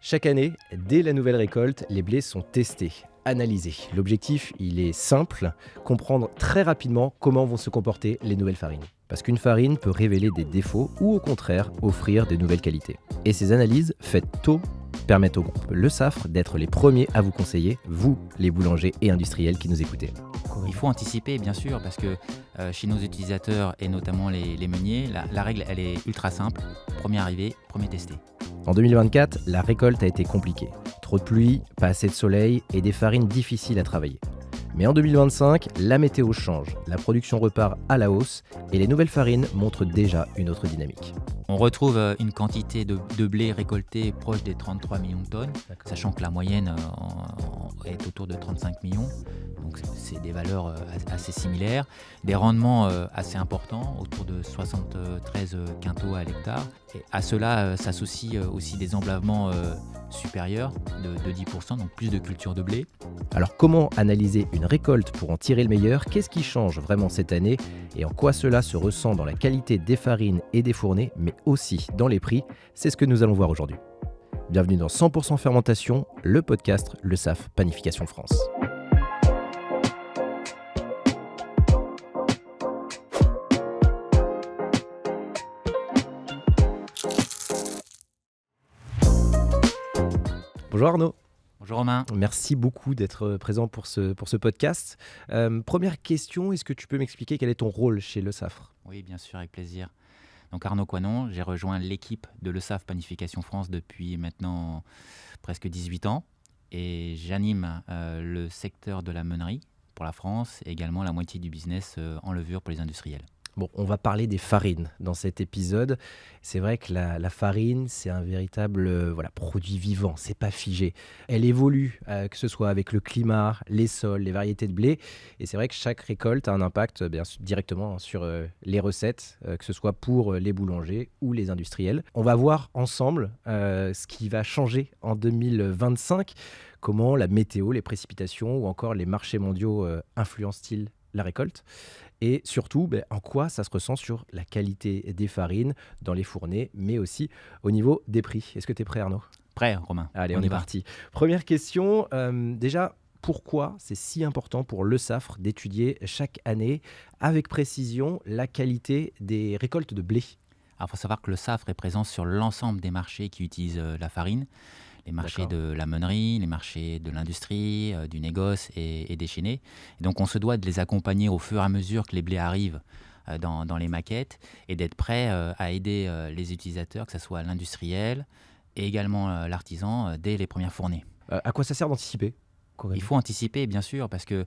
Chaque année, dès la nouvelle récolte, les blés sont testés, analysés. L'objectif, il est simple, comprendre très rapidement comment vont se comporter les nouvelles farines. Parce qu'une farine peut révéler des défauts ou au contraire offrir des nouvelles qualités. Et ces analyses, faites tôt, permettent au groupe Le Safre d'être les premiers à vous conseiller, vous, les boulangers et industriels qui nous écoutez. Il faut anticiper, bien sûr, parce que chez nos utilisateurs et notamment les meuniers, la règle, elle est ultra simple. Premier arrivé, premier testé. En 2024, la récolte a été compliquée. Trop de pluie, pas assez de soleil et des farines difficiles à travailler. Mais en 2025, la météo change, la production repart à la hausse et les nouvelles farines montrent déjà une autre dynamique. On retrouve une quantité de blé récolté proche des 33 millions de tonnes, sachant que la moyenne est autour de 35 millions. Donc c'est des valeurs assez similaires, des rendements assez importants, autour de 73 quintaux à l'hectare. Et à cela s'associent aussi des emblavements supérieurs de 10%, donc plus de culture de blé. Alors comment analyser une récolte pour en tirer le meilleur? Qu'est-ce qui change vraiment cette année? Et en quoi cela se ressent dans la qualité des farines et des fournés, mais aussi dans les prix? C'est ce que nous allons voir aujourd'hui. Bienvenue dans 100% Fermentation, le podcast Le Safre Panification France. Bonjour Arnaud. Bonjour Romain. Merci beaucoup d'être présent pour ce podcast. Première question, est-ce que tu peux m'expliquer quel est ton rôle chez Le Safre? Oui, bien sûr, avec plaisir. Donc Arnaud Coinon, j'ai rejoint l'équipe de Le Safre Panification France depuis maintenant presque 18 ans et j'anime le secteur de la meunerie pour la France et également la moitié du business en levure pour les industriels. Bon, on va parler des farines dans cet épisode. C'est vrai que la farine, c'est un véritable produit vivant, c'est pas figé. Elle évolue, que ce soit avec le climat, les sols, les variétés de blé. Et c'est vrai que chaque récolte a un impact directement sur les recettes, que ce soit pour les boulangers ou les industriels. On va voir ensemble ce qui va changer en 2025, comment la météo, les précipitations ou encore les marchés mondiaux influencent-ils la récolte. Et surtout, en quoi ça se ressent sur la qualité des farines dans les fournées, mais aussi au niveau des prix. Est-ce que tu es prêt, Arnaud? Prêt, Romain. Allez, on est parti. Première question, déjà, pourquoi c'est si important pour Le Safre d'étudier chaque année, avec précision, la qualité des récoltes de blé? Alors, il faut savoir que Le Safre est présent sur l'ensemble des marchés qui utilisent la farine. Les marchés de la meunerie, les marchés de l'industrie, du négoce et des chaînés. Et donc on se doit de les accompagner au fur et à mesure que les blés arrivent dans les maquettes et d'être prêt à aider les utilisateurs, que ce soit l'industriel et également l'artisan, dès les premières fournées. À quoi ça sert d'anticiper? Il faut anticiper, bien sûr, parce que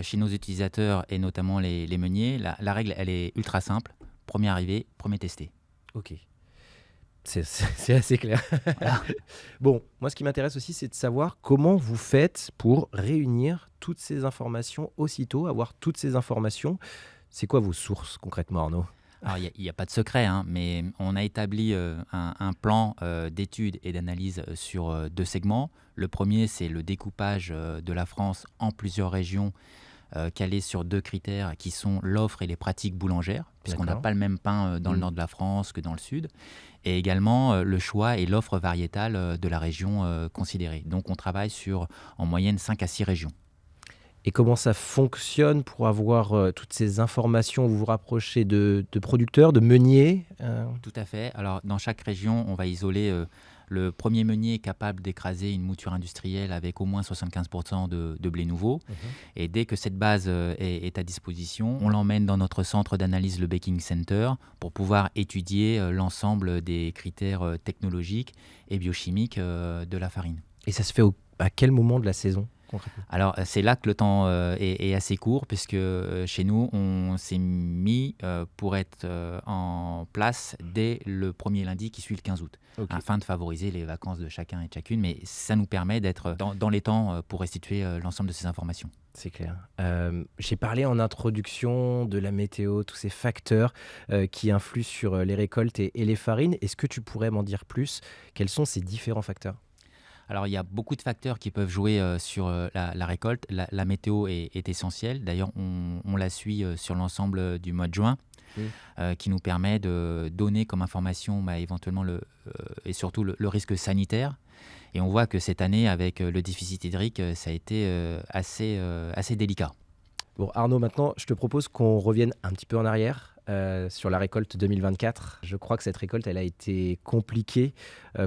chez nos utilisateurs et notamment les meuniers, la règle, elle est ultra simple. Premier arrivé, premier testé. Ok. C'est assez clair. Voilà. Bon, moi ce qui m'intéresse aussi, c'est de savoir comment vous faites pour réunir toutes ces informations aussitôt, avoir toutes ces informations. C'est quoi vos sources concrètement, Arnaud? Alors, il n'y a pas de secret, mais on a établi un plan d'études et d'analyse sur 2 segments. Le premier, c'est le découpage de la France en plusieurs régions calé sur 2 critères qui sont l'offre et les pratiques boulangères, puisqu'on n'a pas le même pain dans le nord de la France que dans le sud, et également le choix et l'offre variétale de la région considérée. Donc on travaille sur en moyenne 5 à 6 régions. Et comment ça fonctionne pour avoir toutes ces informations? Vous vous rapprochez de producteurs, de meuniers? Tout à fait. Alors dans chaque région, on va isoler le premier meunier capable d'écraser une mouture industrielle avec au moins 75% de blé nouveau. Et dès que cette base est à disposition, on l'emmène dans notre centre d'analyse, le Baking Center, pour pouvoir étudier l'ensemble des critères technologiques et biochimiques de la farine. Et ça se fait à quel moment de la saison concrètement? Alors, c'est là que le temps est assez court, puisque chez nous, on s'est mis pour être en place dès le premier lundi qui suit le 15 août, afin de favoriser les vacances de chacun et de chacune. Mais ça nous permet d'être dans les temps pour restituer l'ensemble de ces informations. C'est clair. J'ai parlé en introduction de la météo, tous ces facteurs qui influent sur les récoltes et les farines. Est-ce que tu pourrais m'en dire plus? Quels sont ces différents facteurs? Alors, il y a beaucoup de facteurs qui peuvent jouer sur la récolte. La météo est essentielle. D'ailleurs, on la suit sur l'ensemble du mois de juin, qui nous permet de donner comme information éventuellement et surtout le risque sanitaire. Et on voit que cette année, avec le déficit hydrique, ça a été assez délicat. Bon, Arnaud, maintenant, je te propose qu'on revienne un petit peu en arrière sur la récolte 2024. Je crois que cette récolte, elle a été compliquée.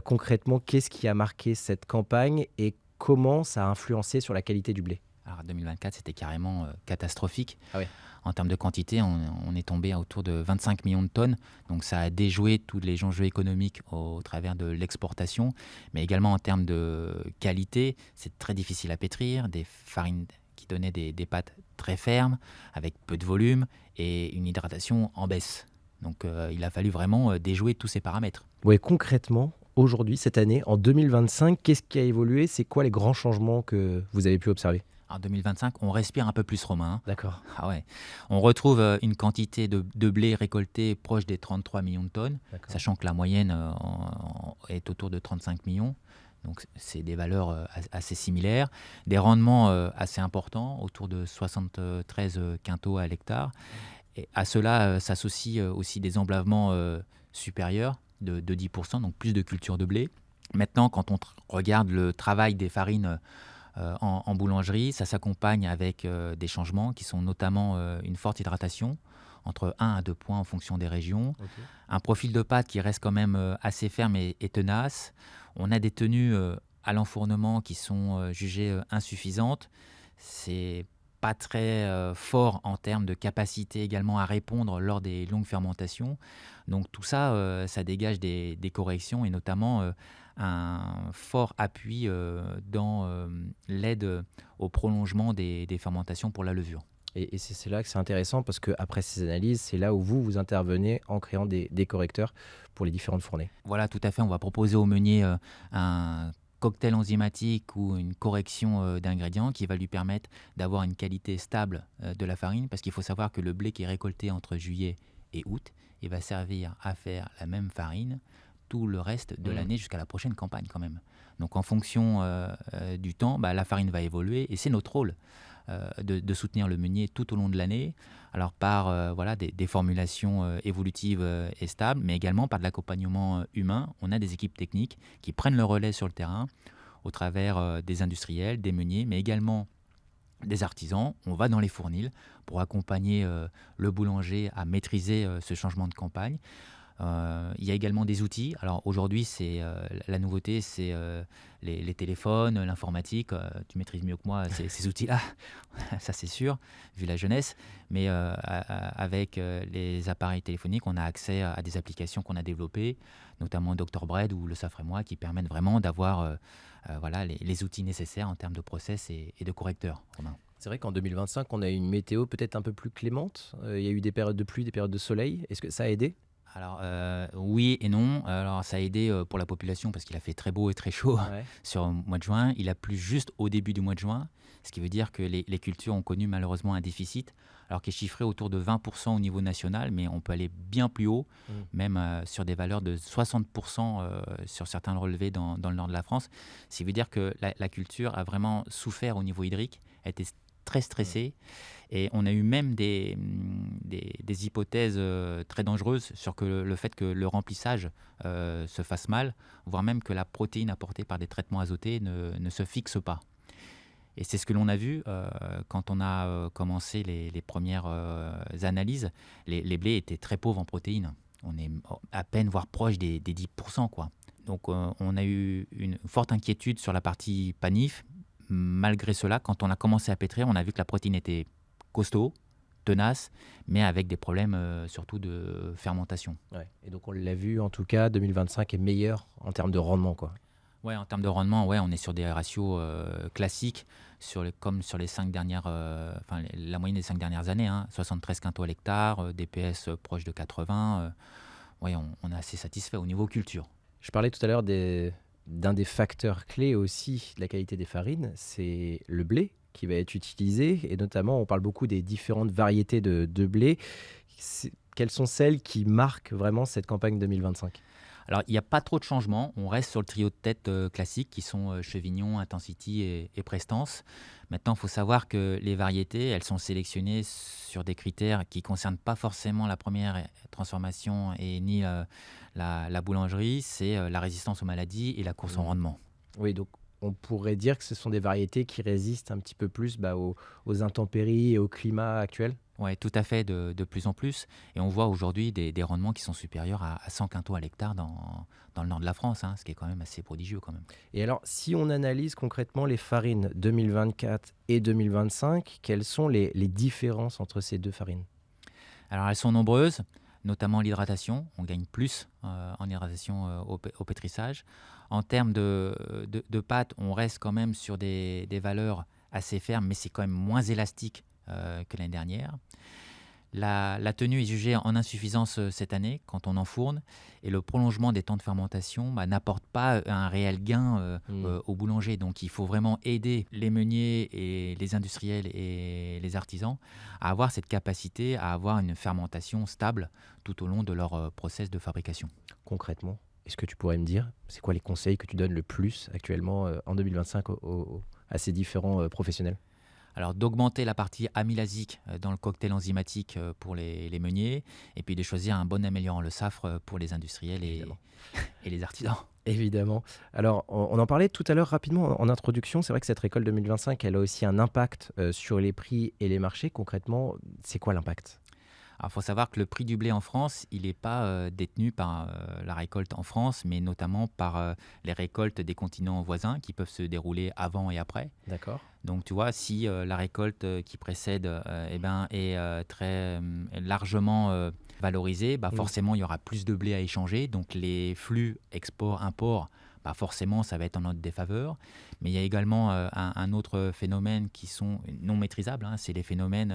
Concrètement, qu'est-ce qui a marqué cette campagne et comment ça a influencé sur la qualité du blé? Alors 2024, c'était carrément catastrophique. Ah ouais. En termes de quantité, on est tombé à autour de 25 millions de tonnes. Donc ça a déjoué tous les enjeux économiques au travers de l'exportation. Mais également en termes de qualité, c'est très difficile à pétrir. Des farines qui donnaient des pâtes très fermes, avec peu de volume et une hydratation en baisse. Donc il a fallu vraiment déjouer tous ces paramètres. Ouais, concrètement, aujourd'hui, cette année, en 2025, qu'est-ce qui a évolué? C'est quoi les grands changements que vous avez pu observer? En 2025, on respire un peu plus, Romain. D'accord. Ah ouais. On retrouve une quantité de blé récolté proche des 33 millions de tonnes, D'accord. sachant que la moyenne est autour de 35 millions. Donc c'est des valeurs assez similaires. Des rendements assez importants, autour de 73 quintaux à l'hectare. Et à cela s'associent aussi des emblavements supérieurs de 10%, donc plus de culture de blé. Maintenant, quand on regarde le travail des farines en boulangerie, ça s'accompagne avec des changements qui sont notamment une forte hydratation, entre 1 à 2 points en fonction des régions, Ok. un profil de pâte qui reste quand même assez ferme et tenace. On a des tenues à l'enfournement qui sont jugées insuffisantes. C'est pas très fort en termes de capacité également à répondre lors des longues fermentations. Donc tout ça, ça dégage des corrections et notamment un fort appui dans l'aide au prolongement des fermentations pour la levure. Et c'est là que c'est intéressant parce qu'après ces analyses, c'est là où vous intervenez en créant des correcteurs pour les différentes fournées. Voilà, tout à fait. On va proposer au meunier un cocktail enzymatique ou une correction d'ingrédients qui va lui permettre d'avoir une qualité stable de la farine, parce qu'il faut savoir que le blé qui est récolté entre juillet et août, il va servir à faire la même farine tout le reste de l'année jusqu'à la prochaine campagne quand même. Donc en fonction du temps, la farine va évoluer et c'est notre rôle de soutenir le meunier tout au long de l'année, alors par des formulations évolutives et stables, mais également par de l'accompagnement humain. On a des équipes techniques qui prennent le relais sur le terrain au travers des industriels, des meuniers, mais également des artisans. On va dans les fournils pour accompagner le boulanger à maîtriser ce changement de campagne. Il y a également des outils. Alors aujourd'hui, la nouveauté, c'est les téléphones, l'informatique. Tu maîtrises mieux que moi ces outils-là, ça c'est sûr, vu la jeunesse. Mais avec les appareils téléphoniques, on a accès à des applications qu'on a développées, notamment Dr Bread ou le Safre et moi, qui permettent vraiment d'avoir les outils nécessaires en termes de process et de correcteurs. Romain. C'est vrai qu'en 2025, on a une météo peut-être un peu plus clémente. Il y a eu des périodes de pluie, des périodes de soleil. Est-ce que ça a aidé? Alors oui et non. Alors ça a aidé pour la population parce qu'il a fait très beau et très chaud Ouais. sur le mois de juin. Il a plu juste au début du mois de juin, ce qui veut dire que les cultures ont connu malheureusement un déficit, alors qui est chiffré autour de 20% au niveau national, mais on peut aller bien plus haut, même sur des valeurs de 60% sur certains relevés dans le nord de la France. Ce qui veut dire que la culture a vraiment souffert au niveau hydrique, a été très stressée. Et on a eu même des hypothèses très dangereuses sur le fait que le remplissage se fasse mal, voire même que la protéine apportée par des traitements azotés ne se fixe pas. Et c'est ce que l'on a vu quand on a commencé les premières analyses. Les blés étaient très pauvres en protéines. On est à peine, voire proche des 10%, quoi. Donc on a eu une forte inquiétude sur la partie panif. Malgré cela, quand on a commencé à pétrir, on a vu que la protéine était costaud, tenace, mais avec des problèmes surtout de fermentation. Ouais. Et donc on l'a vu, en tout cas, 2025 est meilleur en termes de rendement, quoi. Ouais, en termes de rendement, on est sur des ratios classiques, comme sur les 5 dernières, la moyenne des 5 dernières années, 73 quintaux à l'hectare, DPS proche de 80. On est assez satisfait au niveau culture. Je parlais tout à l'heure d'un des facteurs clés aussi de la qualité des farines, c'est le blé qui va être utilisé. Et notamment, on parle beaucoup des différentes variétés de blé. Quelles sont celles qui marquent vraiment cette campagne 2025? Alors, il n'y a pas trop de changements. On reste sur le trio de tête classique qui sont Chevignon, Intensity et Prestance. Maintenant, il faut savoir que les variétés, elles sont sélectionnées sur des critères qui ne concernent pas forcément la première transformation et ni la boulangerie. C'est la résistance aux maladies et la course en rendement. Oui, donc on pourrait dire que ce sont des variétés qui résistent un petit peu plus aux intempéries et au climat actuel. Ouais, tout à fait, de plus en plus. Et on voit aujourd'hui des rendements qui sont supérieurs à 100 quintaux à l'hectare dans le nord de la France, hein, ce qui est quand même assez prodigieux quand même. Et alors, si on analyse concrètement les farines 2024 et 2025, quelles sont les différences entre ces deux farines? Alors elles sont nombreuses, notamment l'hydratation. On gagne plus en hydratation au pétrissage. En termes de pâtes, on reste quand même sur des valeurs assez fermes, mais c'est quand même moins élastique que l'année dernière. La tenue est jugée en insuffisance cette année quand on enfourne, et le prolongement des temps de fermentation n'apporte pas un réel gain Hmm. au boulanger. Donc il faut vraiment aider les meuniers et les industriels et les artisans à avoir cette capacité à avoir une fermentation stable tout au long de leur process de fabrication. Concrètement, est-ce que tu pourrais me dire, c'est quoi les conseils que tu donnes le plus actuellement en 2025 à ces différents professionnels? Alors d'augmenter la partie amylasique dans le cocktail enzymatique pour les meuniers, et puis de choisir un bon améliorant, le safre, pour les industriels Évidemment. et les artisans. Évidemment. Alors, on en parlait tout à l'heure rapidement en introduction. C'est vrai que cette récolte 2025, elle a aussi un impact sur les prix et les marchés. Concrètement, c'est quoi l'impact? Alors, il faut savoir que le prix du blé en France, il n'est pas détenu par la récolte en France, mais notamment par les récoltes des continents voisins qui peuvent se dérouler avant et après. D'accord. Donc, tu vois, si la récolte qui précède est très largement valorisée, Mm. forcément, il y aura plus de blé à échanger. Donc, les flux export-import, forcément, ça va être en notre défaveur. Mais il y a également un autre phénomène qui sont non maîtrisables, hein, c'est les phénomènes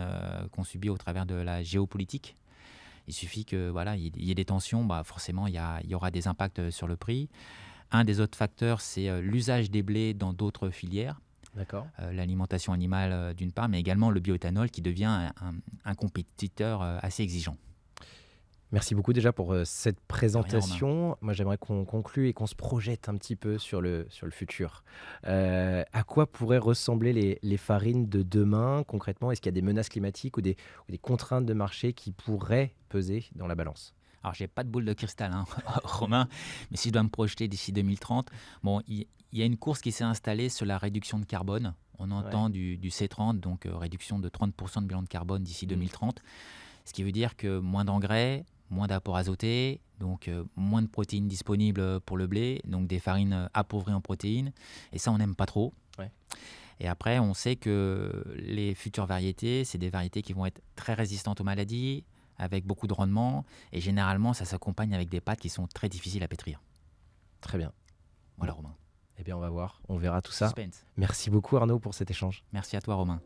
qu'on subit au travers de la géopolitique. Il suffit que voilà, il y ait des tensions, forcément, il y aura des impacts sur le prix. Un des autres facteurs, c'est l'usage des blés dans d'autres filières. D'accord. L'alimentation animale d'une part, mais également le bioéthanol qui devient un compétiteur assez exigeant. Merci beaucoup déjà pour cette De rien, Romain. présentation. Moi, j'aimerais qu'on conclue et qu'on se projette un petit peu sur le futur. À quoi pourraient ressembler les farines de demain concrètement? Est-ce qu'il y a des menaces climatiques ou des contraintes de marché qui pourraient peser dans la balance? Alors, j'ai pas de boule de cristal, hein, Romain, mais si je dois me projeter d'ici 2030, bon, il y a une course qui s'est installée sur la réduction de carbone. On Ouais. entend du C30, donc réduction de 30% de bilan de carbone d'ici Mm. 2030, ce qui veut dire que moins d'engrais, moins d'apport azoté, donc moins de protéines disponibles pour le blé, donc des farines appauvries en protéines, et ça, on n'aime pas trop. Ouais. Et après, on sait que les futures variétés, c'est des variétés qui vont être très résistantes aux maladies, avec beaucoup de rendement. Et généralement, ça s'accompagne avec des pâtes qui sont très difficiles à pétrir. Très bien. Voilà, Bon, Romain. eh bien, on va voir. On verra tout ça. Suspense. Merci beaucoup Arnaud pour cet échange. Merci à toi, Romain.